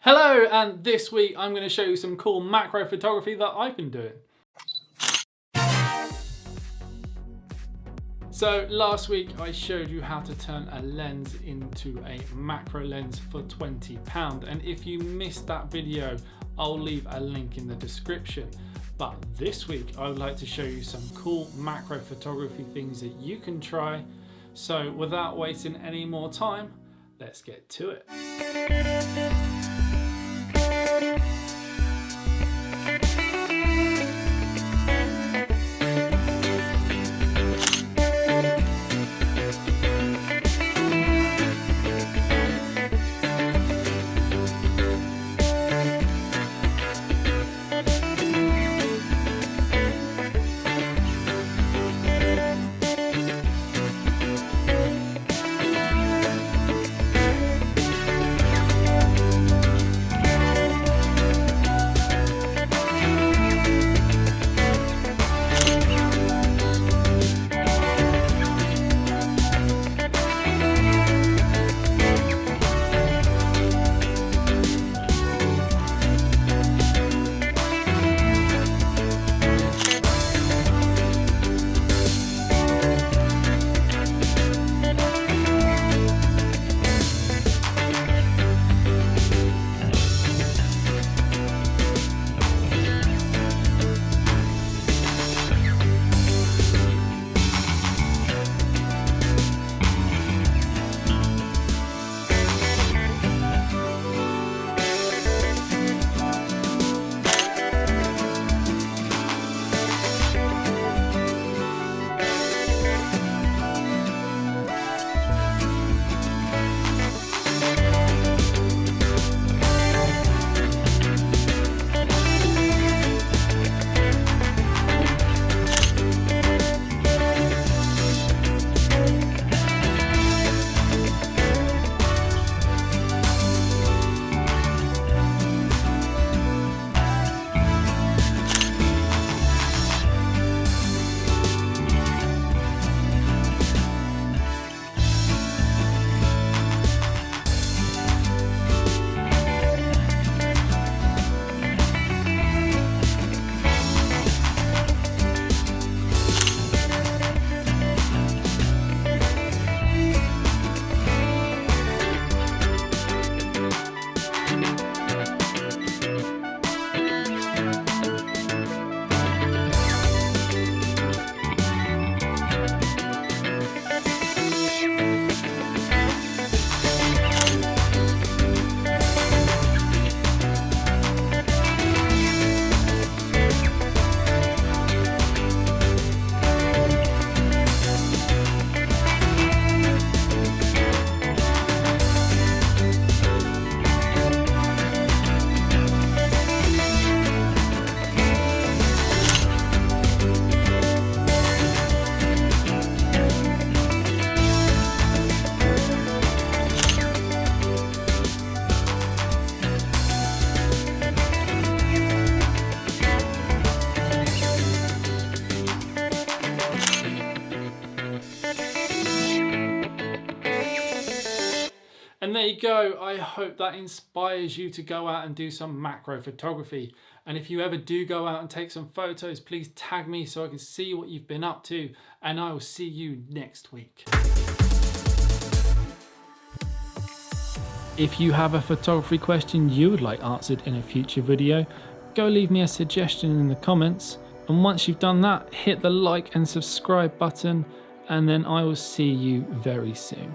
Hello, and this week I'm going to show you some cool macro photography that I've been doing. So last week I showed you how to turn a lens into a macro lens for £20, and if you missed that video I'll leave a link in the description. But this week I would like to show you some cool macro photography things that you can try. So without wasting any more time, let's get to it. And there you go. I hope that inspires you to go out and do some macro photography. And if you ever do go out and take some photos, please tag me so I can see what you've been up to. And I will see you next week. If you have a photography question you would like answered in a future video, go leave me a suggestion in the comments. And once you've done that, hit the like and subscribe button, and then I will see you very soon.